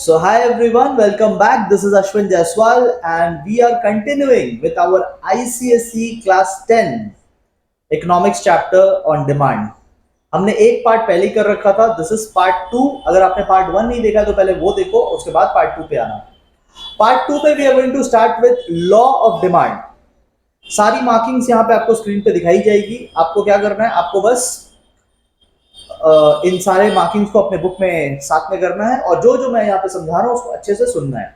So hi everyone, welcome back. This is Ashwin Jaiswal and we are continuing with our ICSE class 10 economics chapter on demand. हमने एक part पहले ही कर रखा था. This is part 2. अगर आपने part 1 नहीं देखा तो पहले वो देखो, उसके बाद पार्ट 2 पे आना. पार्ट 2 पे we are going to start with law of demand. सारी मार्किंग्स यहाँ पे आपको स्क्रीन पे दिखाई जाएगी. आपको क्या करना है, आपको बस इन सारे मार्किंग्स को अपने बुक में साथ में करना है और जो जो मैं यहाँ पे समझा रहा हूँ उसको अच्छे से सुनना है.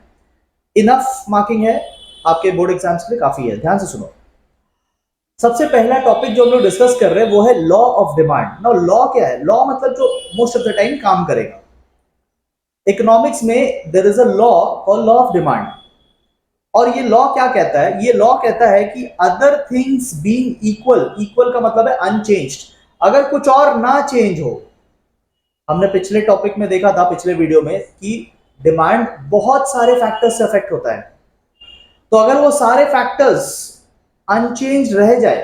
इनफ मार्किंग है आपके बोर्ड एग्जाम्स के लिए, काफी है. ध्यान से सुनो. सबसे पहला टॉपिक जो हम लोग डिस्कस कर रहे हैं वो है law of demand. Now law क्या है? लॉ मतलब जो मोस्ट ऑफ द टाइम काम करेगा. इकोनॉमिक्स में there is a law called law of demand. और ये लॉ क्या कहता है? ये लॉ कहता है कि other things being equal, equal का मतलब है अनचेंज्ड, अगर कुछ और ना चेंज हो. हमने पिछले टॉपिक में देखा था, पिछले वीडियो में, कि डिमांड बहुत सारे फैक्टर्स से अफेक्ट होता है. तो अगर वो सारे फैक्टर्स अनचेंज रह जाए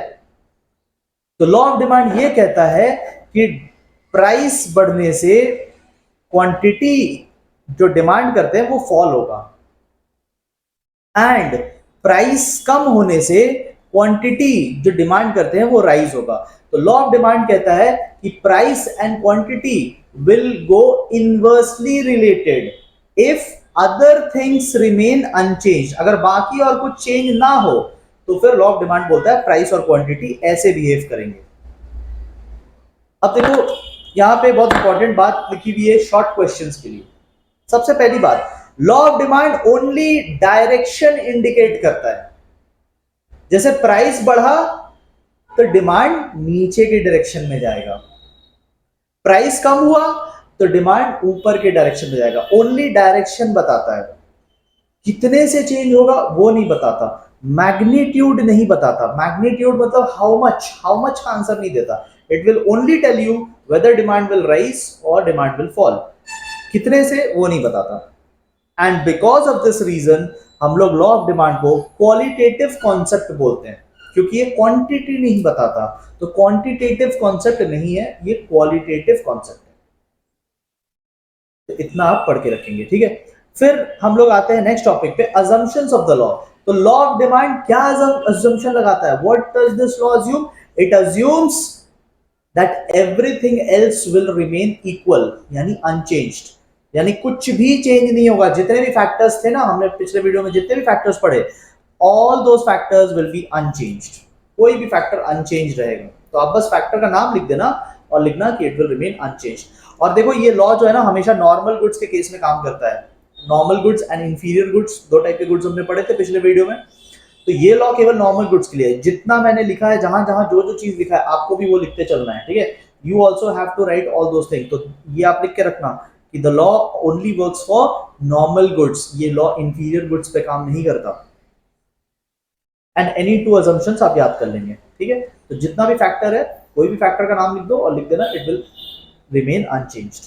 तो लॉ ऑफ डिमांड ये कहता है कि प्राइस बढ़ने से क्वांटिटी जो डिमांड करते हैं वो फॉल होगा एंड प्राइस कम होने से क्वांटिटी जो डिमांड करते हैं वो राइज होगा. तो लॉ ऑफ डिमांड कहता है कि price and quantity will go inversely related if other things remain unchange. अगर बाकी और कुछ चेंज ना हो तो फिर लॉ ऑफ डिमांड बोलता है प्राइस और क्वांटिटी ऐसे बिहेव करेंगे. अब देखो यहां पे बहुत इंपॉर्टेंट बात लिखी हुई है शॉर्ट क्वेश्चंस के लिए. सबसे पहली बात, law of demand only direction indicate करता है. जैसे प्राइस बढ़ा तो डिमांड नीचे के डायरेक्शन में जाएगा, प्राइस कम हुआ तो डिमांड ऊपर के डायरेक्शन में जाएगा. ओनली डायरेक्शन बताता है, कितने से चेंज होगा वो नहीं बताता. मैग्नीट्यूड नहीं बताता. मैग्नीट्यूड मतलब हाउ मच का आंसर नहीं देता. It will only tell you whether demand will rise और डिमांड विल फॉल. कितने से वो नहीं बताता. And because of this reason हम लोग लॉ ऑफ डिमांड को क्वालिटेटिव कॉन्सेप्ट बोलते हैं, क्योंकि ये क्वांटिटी नहीं बताता. तो क्वांटिटेटिव कॉन्सेप्ट नहीं है, ये क्वालिटेटिव कॉन्सेप्ट है. तो इतना आप पढ़ के रखेंगे, ठीक है. फिर हम लोग आते हैं नेक्स्ट टॉपिक पे, अजम्पशंस ऑफ द लॉ. तो लॉ ऑफ डिमांड क्या अजम्पशन लगाता है? What does this law assume? It assumes that everything else will remain equal, यानी अनचेंज्ड, यानी कुछ भी चेंज नहीं होगा. जितने भी फैक्टर्स थे ना, हमने पिछले वीडियो में जितने भी फैक्टर्स पढ़े, all those factors will be unchanged. कोई भी फैक्टर अनचेंज रहेगा. तो आप बस फैक्टर का नाम लिख देना और लिखना कि इट विल रिमेन अनचेंज्ड. और देखो ये लॉ जो है ना, हमेशा नॉर्मल गुड्स के केस में काम करता है. Normal goods and inferior goods, दो टाइप के गुड्स हमने पढ़े थे पिछले वीडियो में. तो ये लॉ केवल नॉर्मल गुड्स के लिए है. जितना मैंने लिखा है, जहां जहां जो जो चीज लिखा है, आपको भी वो लिखते चलना है, ठीक है. You also have to write all those things. तो ये आप लिख के रखना कि the law only works for normal goods. ये लॉ इंफीरियर गुड्स पे काम नहीं करता. एंड एनी टू अजम्पशंस आप याद कर लेंगे, ठीक है. तो जितना भी फैक्टर है, कोई भी फैक्टर का नाम लिख दो और लिख देना इट विल रिमेन अनचेंज्ड.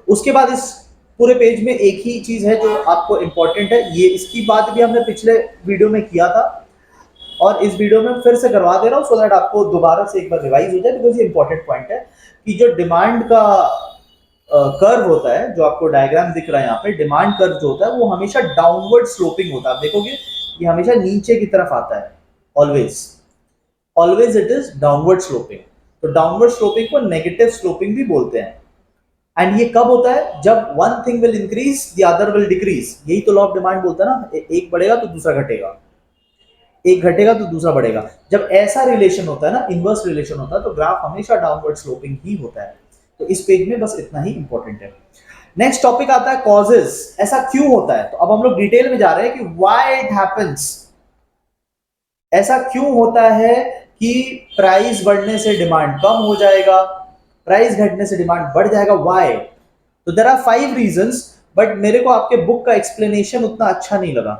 उसके बाद इस पूरे पेज में एक ही चीज है जो आपको इंपॉर्टेंट है. ये इसकी बात भी हमने पिछले वीडियो में किया था और इस वीडियो में फिर से करवा दे रहा हूं, सो दैट आपको दोबारा से एक बार रिवाइज हो जाए, बिकॉज ये इंपॉर्टेंट पॉइंट है कि जो डिमांड का कर्व होता है, जो आपको डायग्राम दिख रहा है यहाँ पे, डिमांड कर्व जो होता है वो हमेशा डाउनवर्ड स्लोपिंग होता है. आप देखोगे ये हमेशा नीचे की तरफ आता है. Always it is downward sloping. तो डाउनवर्ड स्लोपिंग को नेगेटिव स्लोपिंग भी बोलते हैं. एंड ये कब होता है? जब one thing will increase the other will decrease. यही तो लॉ ऑफ डिमांड बोलता है ना, एक बढ़ेगा तो दूसरा घटेगा, एक घटेगा तो दूसरा बढ़ेगा. जब ऐसा रिलेशन होता है ना, इनवर्स रिलेशन होता है, तो ग्राफ हमेशा डाउनवर्ड स्लोपिंग ही होता है. तो इस पेज में बस इतना ही इंपॉर्टेंट है. नेक्स्ट टॉपिक आता है कॉजेस. ऐसा क्यों होता है? तो अब हम लोग डिटेल में जा रहे हैं कि व्हाई इट हैपेंस. ऐसा क्यों होता है कि प्राइस बढ़ने से डिमांड कम हो जाएगा, प्राइस घटने से डिमांड बढ़ जाएगा? व्हाई? तो देयर आर 5 रीजंस, बट मेरे को आपके बुक का एक्सप्लेनेशन उतना अच्छा नहीं लगा.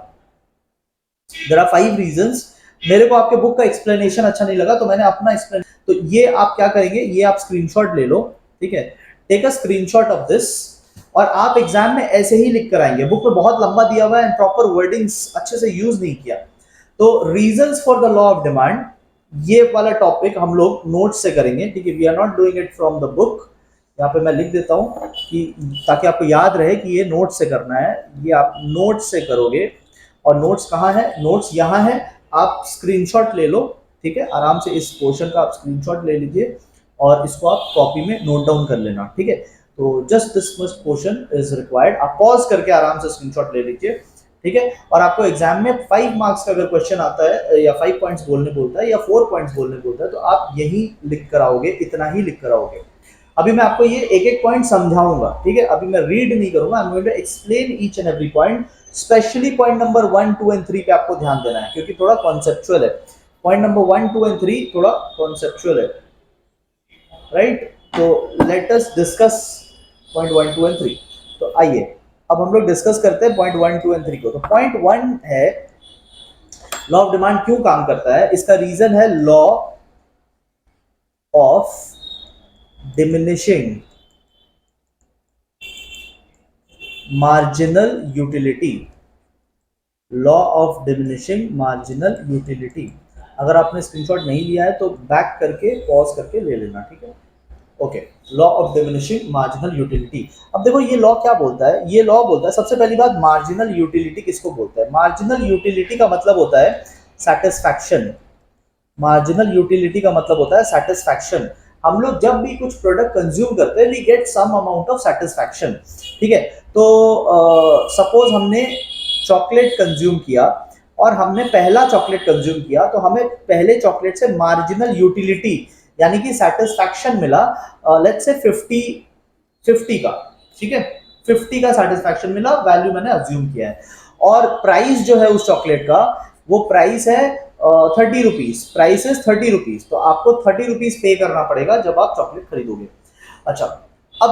देयर आर 5 रीजंस, मेरे को आपके बुक का एक्सप्लेनेशन अच्छा नहीं लगा, तो मैंने अपना एक्सप्लेन. तो ये आप क्या करेंगे, ये आप स्क्रीनशॉट ले लो, ठीक है. Take a screenshot of this और आप एग्जाम में ऐसे ही लिख कर आएंगे. बुक में बहुत लंबा दिया हुआ है एंड प्रॉपर वर्डिंग्स अच्छे से यूज नहीं किया. तो reasons for the law of demand, ये वाला टॉपिक हम लोग नोट से करेंगे, ठीक है. We are not doing it from the book. यहाँ पे मैं लिख देता हूँ कि ताकि आपको याद रहे कि ये नोट से करना है, ये आप नोट से करोगे। और नोट्स कहाँ है? नोट्स यहाँ है, आप स्क्रीनशॉट ले लो, ठीक है, आराम से इस पोर्शन का आप स्क्रीनशॉट ले लीजिए और इसको आप कॉपी में नोट डाउन कर लेना, ठीक है। तो just this much portion is required, आप पॉज करके आराम से स्क्रीनशॉट ले लीजिए, ठीक है। और आपको एग्जाम में 5 मार्क्स का अगर क्वेश्चन आता है या 5 पॉइंट्स बोलने बोलता है या 4 पॉइंट्स बोलने बोलता है तो आप यही लिख कर आओगे, इतना ही लिख कर आओगे। अभी मैं आपको ये एक एक पॉइंट समझाऊंगा, ठीक है। अभी मैं रीड नहीं करूंगा, I am going to explain each and every point. Specially point number 1, 2 and 3 पे आपको ध्यान देना है क्योंकि थोड़ा कॉन्सेप्चुअल है। पॉइंट नंबर 1, 2 एंड 3 थोड़ा कॉन्सेप्चुअल है, राइट। तो let us discuss point 1, 2 and 3। तो आइए अब हम लोग डिस्कस करते हैं पॉइंट 1, 2 एंड 3 को। तो पॉइंट 1 है लॉ ऑफ डिमांड क्यों काम करता है। इसका रीजन है law of diminishing marginal utility. Law of diminishing marginal utility. अगर आपने स्क्रीनशॉट नहीं लिया है तो बैक करके पॉज करके ले लेना, ठीक है। Okay, law of diminishing marginal utility. अब देखो ये लॉ क्या बोलता है। ये लॉ बोलता है सबसे पहली बात, मार्जिनल यूटिलिटी किसको बोलता है। मार्जिनल यूटिलिटी का मतलब होता है सेटिस्फैक्शन। मार्जिनल यूटिलिटी का मतलब होता है सेटिस्फैक्शन। हम लोग जब भी कुछ प्रोडक्ट कंज्यूम करते हैं we get some amount of satisfaction, ठीक है। तो सपोज हमने चॉकलेट कंज्यूम किया और हमने पहला चॉकलेट कंज्यूम किया तो हमें पहले चॉकलेट से मार्जिनल यूटिलिटी यानी कि सेटिस्फैक्शन मिला, लेट्स से 50 का, ठीक है, 50 का सेटिस्फैक्शन मिला, वैल्यू मैंने अज्यूम किया है। और प्राइस जो है उस चॉकलेट का वो प्राइस है 30 रुपीज, प्राइस इज 30 रुपीज। तो आपको 30 रुपीज पे करना पड़ेगा जब आप चॉकलेट खरीदोगे। अच्छा, अब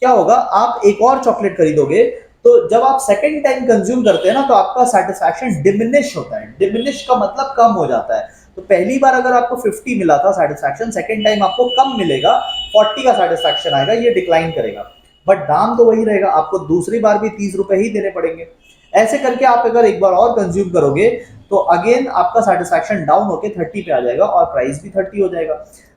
क्या होगा, आप एक और चॉकलेट खरीदोगे तो जब आप सेकेंड टाइम कंज्यूम करते हैं ना तो आपका सेटिस्फैक्शन डिमिनिश होता है। डिमिनिश का मतलब कम हो जाता है। तो पहली बार अगर आपको 50 मिला था सेटिस्फैक्शन, सेकेंड टाइम आपको कम मिलेगा, 40 का सेटिस्फैक्शन आएगा, ये डिक्लाइन करेगा। बट दाम तो वही रहेगा, आपको दूसरी बार भी 30 रुपए ही देने पड़ेंगे। ऐसे करके आप अगर एक बार और कंज्यूम करोगे तो अगेन आपका सेटिस्फैक्शन डाउन होकर 30 पे आ जाएगा और प्राइस भी 30 हो जाएगा।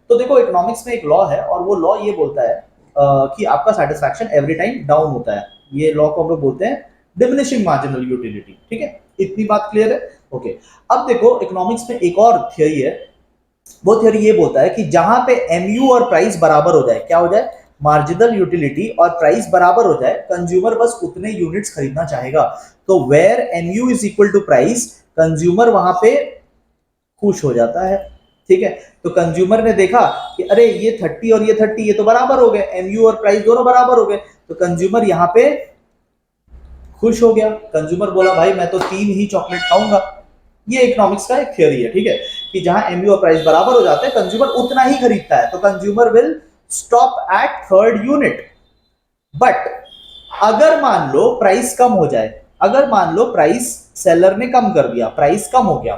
तो देखो इकोनॉमिक्स में एक लॉ है और वो लॉ ये बोलता है कि आपका सेटिस्फैक्शन एवरी टाइम डाउन होता है। ये लॉ को हम लोग बोलते हैं डिमिनिशिंग मार्जिनल यूटिलिटी, ठीक है। इतनी बात क्लियर है? ओके। अब देखो इकोनॉमिक्स में एक और थियरी है, वो थियरी ये बोलता है कि जहां पे एमयू और प्राइस बराबर हो जाए, क्या हो जाए, मार्जिनल यूटिलिटी और प्राइस बराबर हो जाए, कंज्यूमर बस उतने यूनिट्स खरीदना चाहेगा। तो where MU is equal to price, consumer वहां पे खुश हो जाता है, ठीक है। तो कंज्यूमर ने देखा कि अरे ये 30 और ये 30 ये तो बराबर हो गए, एमयू और प्राइस दोनों बराबर हो गए, तो कंज्यूमर यहाँ पे खुश हो गया। कंज्यूमर बोला भाई मैं तो 3 ही चॉकलेट खाऊंगा। ये इकोनॉमिक्स का एक थियरी है, ठीक है, कि जहां एमयू और प्राइस बराबर हो जाते हैं कंज्यूमर उतना ही खरीदता है, तो consumer will stop at third unit. But अगर मान लो प्राइस कम हो जाए, अगर मान लो प्राइस सेलर ने कम कर दिया, प्राइस कम हो गया,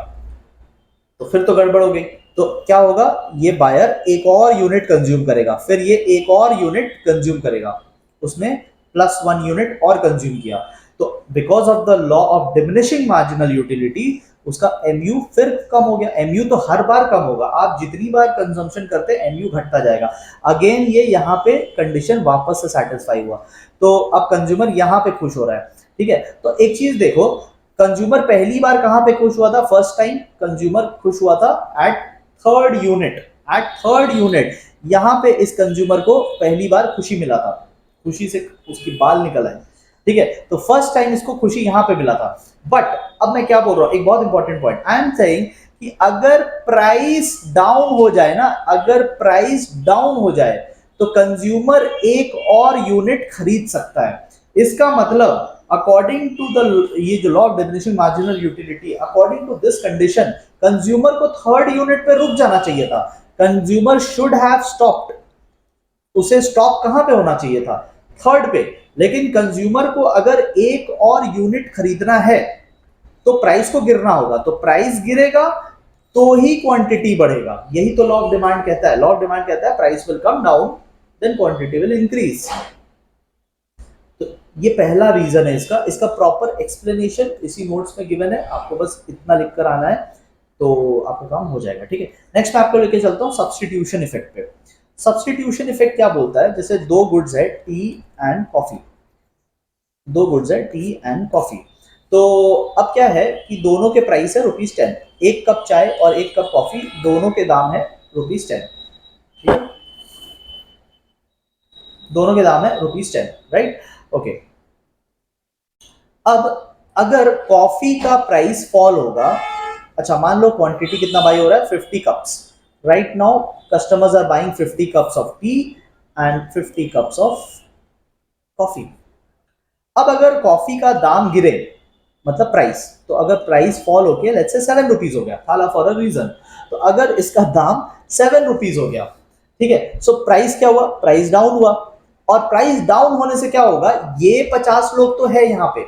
तो फिर तो गड़बड़ हो गई। तो क्या होगा, ये बायर एक और यूनिट कंज्यूम करेगा, फिर ये एक और यूनिट कंज्यूम करेगा, उसने +1 यूनिट और कंज्यूम किया। तो because of the law of diminishing marginal utility उसका एमयू फिर कम हो गया। एमयू तो हर बार कम होगा, आप जितनी बार कंजम्पशन करते हैं एमयू घटता जाएगा। अगेन ये यहाँ पे कंडीशन वापस से सेटिस्फाई हुआ, तो अब कंज्यूमर यहाँ पे खुश हो रहा है, ठीक है। तो एक चीज देखो, कंज्यूमर पहली बार कहां पे खुश हुआ था, फर्स्ट टाइम कंज्यूमर खुश हुआ था at third unit, at third unit. यहां पे इस कंज्यूमर को पहली बार खुशी मिला था, खुशी से उसकी बाल निकल आए, ठीक है। तो फर्स्ट टाइम इसको खुशी यहां पे मिला था। बट अब मैं क्या बोल रहा हूं, एक बहुत important point, I am saying कि अगर प्राइस डाउन हो जाए ना, अगर प्राइस डाउन हो जाए तो कंज्यूमर एक और यूनिट खरीद सकता है। इसका मतलब अकॉर्डिंग टू द ये जो law of diminishing marginal utility, according to this condition consumer को थर्ड यूनिट पे रुक जाना चाहिए था। कंज्यूमर शुड हैव स्टॉप्ड, उसे स्टॉप कहां पे होना चाहिए था, थर्ड पे। लेकिन कंज्यूमर को अगर एक और यूनिट खरीदना है तो प्राइस को गिरना होगा, तो प्राइस गिरेगा तो ही क्वांटिटी बढ़ेगा। यही तो लॉ ऑफ डिमांड कहता है। लॉ ऑफ डिमांड कहता है price will come down then quantity will increase. ये पहला रीजन है इसका। इसका प्रॉपर एक्सप्लेनेशन इसी नोट्स में गिवन है, आपको बस इतना लिखकर आना है तो आपका काम हो जाएगा, ठीक है। नेक्स्ट मैं आपको लेके चलता हूँ सब्स्टिट्यूशन इफेक्ट पे। सब्स्टिट्यूशन इफेक्ट क्या बोलता है, जैसे दो गुड्स है टी एंड कॉफी, दो गुड्स है टी एंड कॉफी, तो अब क्या है कि दोनों के प्राइस है ₹10, एक कप चाय और एक कप कॉफी, दोनों के दाम है ₹10, ठीक है, दोनों के दाम है ₹10, राइट, ओके। अब अगर कॉफी का प्राइस फॉल होगा, अच्छा मान लो क्वांटिटी कितना बाई हो रहा है, 50 cups, right now customers are buying 50 cups of tea and 50 cups of coffee. अब अगर कॉफी का दाम गिरे, मतलब प्राइस, तो अगर प्राइस फॉल हो गया, लेट्स से ₹7 हो गया, थाला फॉर अ रीजन, तो अगर इसका दाम ₹7 हो गया, ठीक है, सो प्राइस क्या हुआ, प्राइस डाउन हुआ, और प्राइस डाउन होने से क्या होगा, ये 50 लोग तो है यहाँ पे,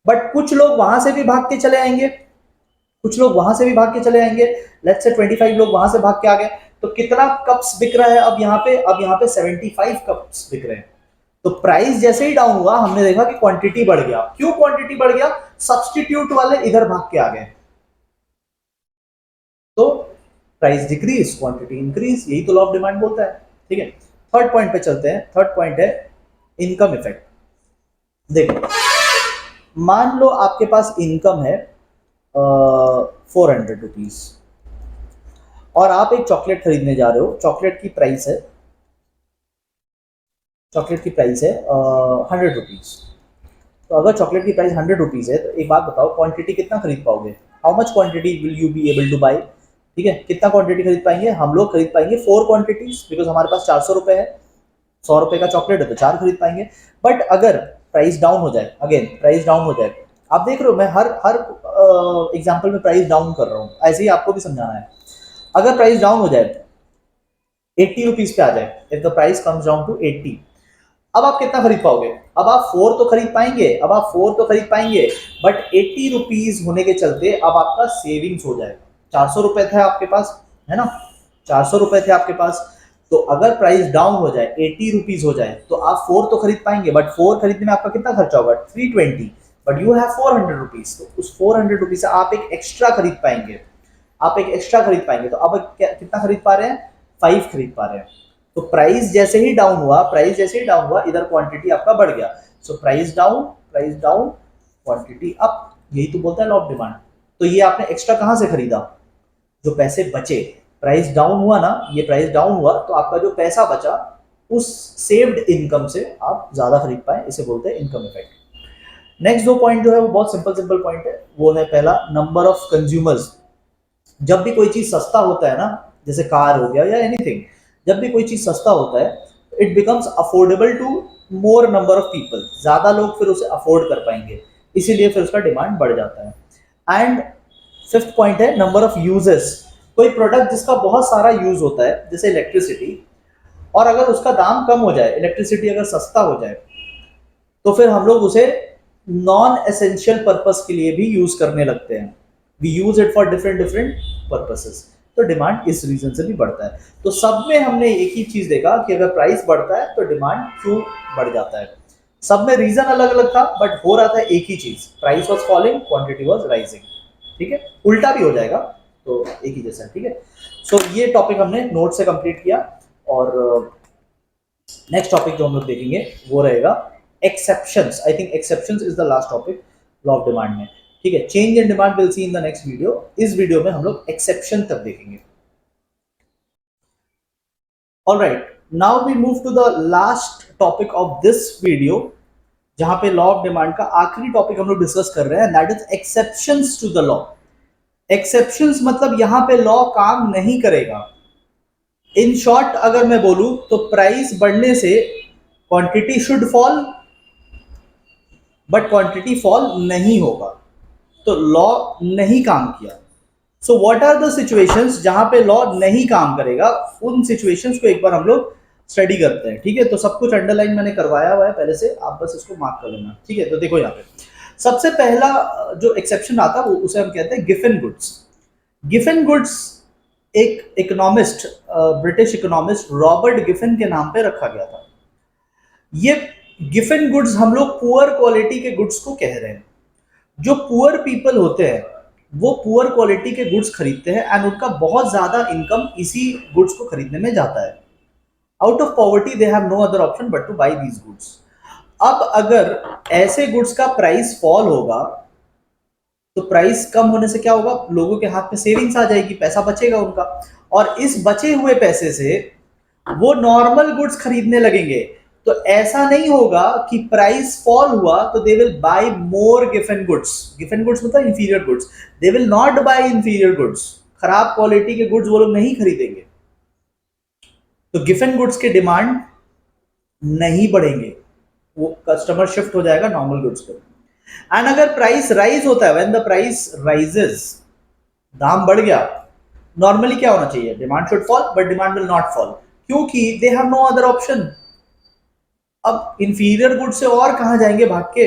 बट कुछ लोग वहां से भी भाग के चले आएंगे, कुछ लोग वहां से भी भाग के चले आएंगे, लेट्स से 25 लोग वहां से भाग के आ गए, तो कितना कप्स बिक रहा है अब यहाँ पे, अब यहाँ पे 75 कप्स बिक रहे हैं। तो प्राइस जैसे ही डाउन हुआ, हमने देखा कि क्वांटिटी बढ़ गया, क्यों क्वांटिटी बढ़ गया, सब्स्टिट्यूट वाले इधर भाग के आ गए, तो प्राइस डिक्रीज क्वांटिटी इंक्रीज, यही तो लॉ ऑफ डिमांड बोलता है, ठीक है। थर्ड पॉइंट पे चलते हैं, थर्ड पॉइंट है इनकम इफेक्ट। देखो मान लो आपके पास इनकम है ₹400 और आप एक चॉकलेट खरीदने जा रहे हो, चॉकलेट की प्राइस है, चॉकलेट की प्राइस है ₹100। तो अगर चॉकलेट की प्राइस ₹100 है, तो एक बात बताओ, क्वांटिटी कितना खरीद पाओगे, how much quantity will you be able two by, ठीक है, कितना क्वांटिटी खरीद पाएंगे, हम लोग खरीद पाएंगे 4 क्वांटिटीज, बिकॉज हमारे पास ₹400 है, ₹100 का चॉकलेट है तो 4 खरीद पाएंगे। बट अगर प्राइस डाउन हो जाए, अगेन प्राइस डाउन हो जाए, आप देख रहे हो मैं हर हर एग्जाम्पल में प्राइस डाउन कर रहा हूँ, ऐसे ही आपको भी समझाना है। अगर प्राइस डाउन हो जाए, ₹80 पे आ जाए, if the price comes down to 80, अब आप कितना खरीद पाओगे, अब आप 4 तो खरीद पाएंगे, अब आप 4 तो खरीद पाएंगे, बट ₹80 होने के चलते अब आपका सेविंग्स हो जाएगा, ₹400 थे आपके पास, है ना, ₹400 थे आपके पास, तो अगर प्राइस डाउन हो जाए, ₹80 हो जाए, तो आप 4 तो खरीद पाएंगे, बट 4 खरीदने में आपका कितना खर्चा होगा, 320, बट यू हैव ₹400, तो उस ₹400 से आप एक एक्स्ट्रा खरीद पाएंगे, आप एक एक्स्ट्रा खरीद पाएंगे, तो अब कितना खरीद पा रहे हैं, 5 खरीद पा रहे हैं। तो प्राइस जैसे ही डाउन हुआ, प्राइस जैसे ही डाउन हुआ, इधर क्वांटिटी आपका बढ़ गया, so price down quantity up, यही तो बोलता है लॉ ऑफ डिमांड। तो ये आपने एक्स्ट्रा कहां से खरीदा, जो पैसे बचे, प्राइस डाउन हुआ ना, ये प्राइस डाउन हुआ तो आपका जो पैसा बचा, उस सेव्ड इनकम से आप ज्यादा खरीद पाए, इसे बोलते हैं इनकम इफेक्ट। नेक्स्ट दो पॉइंट जो है वो बहुत सिंपल सिंपल पॉइंट है, वो है पहला नंबर ऑफ कंज्यूमर्स। जब भी कोई चीज सस्ता होता है ना, जैसे कार हो गया या एनीथिंग, जब भी कोई चीज सस्ता होता है, it becomes affordable to more number of people, ज्यादा लोग फिर उसे अफोर्ड कर पाएंगे, इसीलिए फिर उसका डिमांड बढ़ जाता है। एंड फिफ्थ पॉइंट है नंबर ऑफ यूजेस। कोई प्रोडक्ट जिसका बहुत सारा यूज होता है, जैसे इलेक्ट्रिसिटी, और अगर उसका दाम कम हो जाए, इलेक्ट्रिसिटी अगर सस्ता हो जाए, तो फिर हम लोग उसे नॉन एसेंशियल पर्पस के लिए भी यूज करने लगते हैं, we use it for different different purposes, तो डिमांड इस रीजन से भी बढ़ता है। तो सब में हमने एक ही चीज देखा कि अगर प्राइस बढ़ता है तो डिमांड क्यों बढ़ जाता है, सब में रीजन अलग अलग था, बट हो रहा था एक ही चीज, price was falling, quantity was rising, ठीक है, उल्टा भी हो जाएगा तो एक ही जैसा, ठीक है। सो ये टॉपिक हमने नोट से कंप्लीट किया, और नेक्स्ट टॉपिक जो हम लोग देखेंगे वो रहेगा exceptions. I think exceptions is the last topic law of demand में, ठीक है। Change in demand will see in the next video, इस वीडियो में हम लोग एक्सेप्शन तक देखेंगे। Alright, now we move to the last topic of this video, जहां पे लॉ ऑफ डिमांड का आखिरी टॉपिक हम लोग डिस्कस कर रहे हैं, that is exceptions to the law. Exceptions मतलब यहां पे लॉ काम नहीं करेगा। इन शॉर्ट अगर मैं बोलूं तो प्राइस बढ़ने से quantity should fall, but quantity fall नहीं होगा, तो लॉ नहीं काम किया। So what are the situations जहां पे लॉ नहीं काम करेगा, उन सिचुएशंस को एक बार हम लोग स्टडी करते हैं, ठीक है। तो सब कुछ अंडरलाइन मैंने करवाया हुआ है पहले से, आप बस इसको मार्क कर लेना, ठीक है। तो देखो यहाँ पे सबसे पहला जो एक्सेप्शन आता है वो उसे हम कहते हैं गिफन गुड्स। गिफन गुड्स एक economist, British economist Robert Giffen के नाम पे रखा गया था। ये गिफन गुड्स हम लोग पुअर क्वालिटी के गुड्स को कह रहे हैं। जो पुअर पीपल होते हैं, वो पुअर क्वालिटी के गुड्स खरीदते हैं एंड उनका बहुत ज्यादा इनकम इसी गुड्स को खरीदने में जाता है। Out of poverty they have no other option but to buy these goods. अब अगर ऐसे गुड्स का प्राइस फॉल होगा तो प्राइस कम होने से क्या होगा, लोगों के हाथ में सेविंग्स आ जाएगी, पैसा बचेगा उनका, और इस बचे हुए पैसे से वो नॉर्मल गुड्स खरीदने लगेंगे। तो ऐसा नहीं होगा कि प्राइस फॉल हुआ तो they will buy more Giffen goods. Giffen goods मतलब inferior goods. They will not buy inferior goods. खराब क्वालिटी के गुड्स वो लोग नहीं खरीदेंगे। तो गिफन गुड्स के डिमांड नहीं बढ़ेंगे, वो कस्टमर शिफ्ट हो जाएगा नॉर्मल गुड्स पे। एंड अगर प्राइस राइज होता है, व्हेन द प्राइस राइजेस, दाम बढ़ गया, नॉर्मली क्या होना चाहिए, demand should fall, but demand will not fall क्योंकि they have no other option. अब इंफीरियर गुड से और कहां जाएंगे भाग के।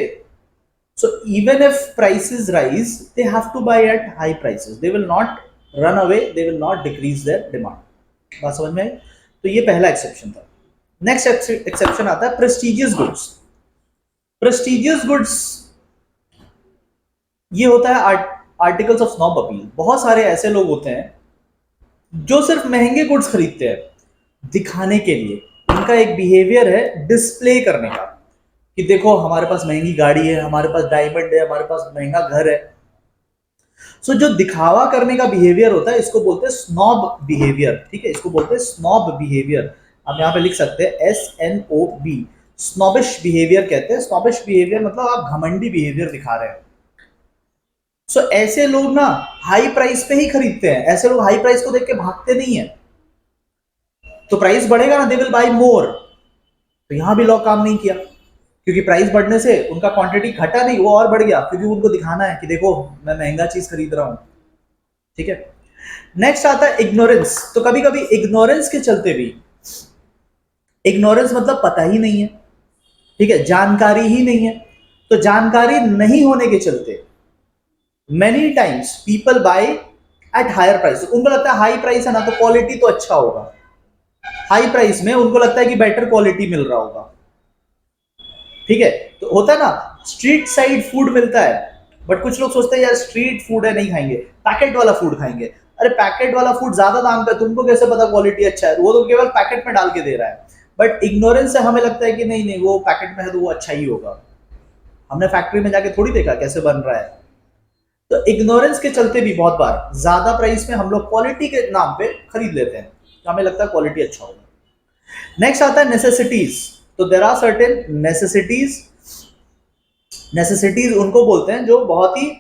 So even if prices rise they have to buy at high prices, they will not run away, they will not decrease their demand. बात समझ में आई? तो ये पहला एक्सेप्शन था। नेक्स्ट एक्सेप्शन आता है प्रेस्टिजियस गुड्स। प्रेस्टिजियस गुड्स ये होता है आर्टिकल्स ऑफ स्नॉब अपील। बहुत सारे ऐसे लोग होते हैं जो सिर्फ महंगे गुड्स खरीदते हैं दिखाने के लिए। उनका एक बिहेवियर है डिस्प्ले करने का कि देखो हमारे पास महंगी गाड़ी है, हमारे पास डायमंड है, हमारे पास महंगा घर है। सो जो दिखावा करने का बिहेवियर होता है इसको बोलते हैं स्नॉब बिहेवियर। ठीक है, इसको बोलते हैं स्नॉब बिहेवियर। आप यहाँ पे लिख सकते हैं SNOB, स्नॉबिश बिहेवियर कहते हैं। स्नॉबिश बिहेवियर मतलब आप घमंडी बिहेवियर दिखा रहे हैं। सो ऐसे लोग ना हाई प्राइस पे ही खरीदते हैं। ऐसे लोग हाई प्राइस को देख के भागते नहीं है। तो प्राइस बढ़ेगा ना, दे विल बाय मोर। तो यहां भी लॉ काम नहीं किया क्योंकि प्राइस बढ़ने से उनका क्वांटिटी घटा नहीं, वो और बढ़ गया क्योंकि उनको दिखाना है कि देखो मैं महंगा चीज खरीद रहा हूं। ठीक है, नेक्स्ट आता है इग्नोरेंस। तो कभी कभी इग्नोरेंस के चलते भी, इग्नोरेंस मतलब पता ही नहीं है, ठीक है, जानकारी ही नहीं है। तो जानकारी नहीं होने के चलते many times people buy at higher price. उनको लगता है हाई प्राइस है ना तो क्वालिटी तो अच्छा होगा। हाई प्राइस में उनको लगता है कि बेटर क्वालिटी मिल रहा होगा। ठीक है, तो होता है ना स्ट्रीट साइड फूड मिलता है, बट कुछ लोग सोचते हैं यार स्ट्रीट फूड है नहीं खाएंगे, पैकेट वाला फूड खाएंगे। अरे पैकेट वाला फूड ज्यादा दाम का, तुमको कैसे पता क्वालिटी अच्छा है? वो तो केवल पैकेट में डाल के दे रहा है। बट इग्नोरेंस से हमें लगता है कि नहीं नहीं वो पैकेट में है तो वो अच्छा ही होगा। हमने फैक्ट्री में जाके थोड़ी देखा कैसे बन रहा है। तो इग्नोरेंस के चलते भी बहुत बार ज्यादा प्राइस में हम लोग क्वालिटी के नाम पे खरीद लेते हैं, तो हमें लगता है क्वालिटी अच्छा होगा। नेक्स्ट आता है नेसेसिटीज। तो there are certain necessities. Necessities उनको बोलते हैं जो बहुत ही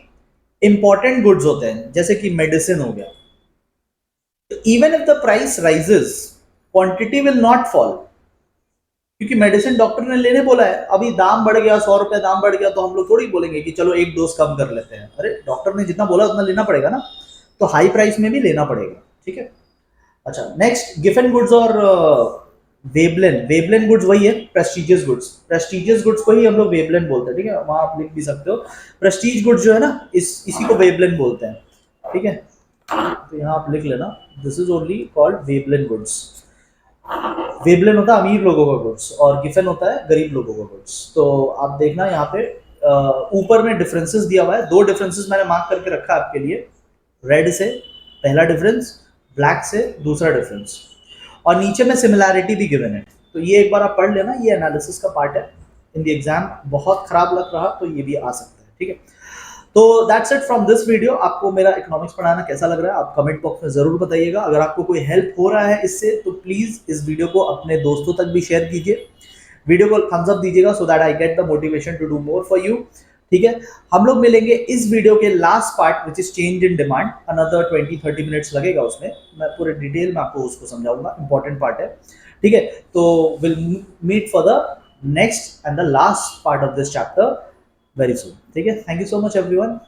इंपॉर्टेंट गुड्स होते हैं, जैसे कि मेडिसिन हो गया। तो even if the price rises quantity will not fall क्योंकि मेडिसिन डॉक्टर ने लेने बोला है। अभी दाम बढ़ गया, 100 रुपए दाम बढ़ गया तो हम लोग थोड़ी बोलेंगे कि चलो एक डोज कम कर लेते हैं। अरे डॉक्टर ने जितना बोला उतना लेना पड़ेगा ना, तो हाई प्राइस में भी लेना पड़ेगा। ठीक है, अच्छा नेक्स्ट गिफन गुड्स और वेबलेन। वेबलेन गुड्स वही है प्रेस्टिजियस गुड्स। प्रेस्टिजियस गुड्स को ही हम लोग वेबलेन बोलते हैं। ठीक है, वहां आप लिख भी सकते हो प्रेस्टीज गुड्स जो है ना इसी को वेबलेन बोलते हैं। ठीक है, तो यहाँ आप लिख लेना this is only called Veblen goods. Veblen होता है अमीर लोगों का गुड्स और गिफन होता है गरीब लोगों का गुड्स। तो आप देखना यहाँ पे ऊपर में डिफरेंसेस दिया हुआ है। 2 डिफरेंसेस मैंने मार्क करके रखा है आपके लिए। रेड से पहला डिफरेंस, ब्लैक से दूसरा डिफरेंस, और नीचे में सिमिलैरिटी भी गिवन है। तो ये एक बार आप पढ़ लेना, ये एनालिसिस का पार्ट है। इन द एग्जाम बहुत खराब लग रहा तो ये भी आ सकता है। ठीक है, तो that's it from this video. आपको मेरा इकोनॉमिक्स पढ़ाना कैसा लग रहा है आप कमेंट बॉक्स में जरूर बताइएगा। अगर आपको कोई हेल्प हो रहा है इससे तो प्लीज इस वीडियो को अपने दोस्तों तक भी शेयर कीजिए। वीडियो को थम्स अप दीजिएगा so that I get the motivation to do more for you. ठीक है, हम लोग मिलेंगे इस वीडियो के last part which is change in demand. Another 20-30 minutes लगेगा उसमें, मैं पूरे डिटेल में आपको उसको समझाऊंगा, इंपॉर्टेंट पार्ट है। ठीक है, तो will meet for the next and the last part of this chapter very soon. ठीक है, thank you so much everyone.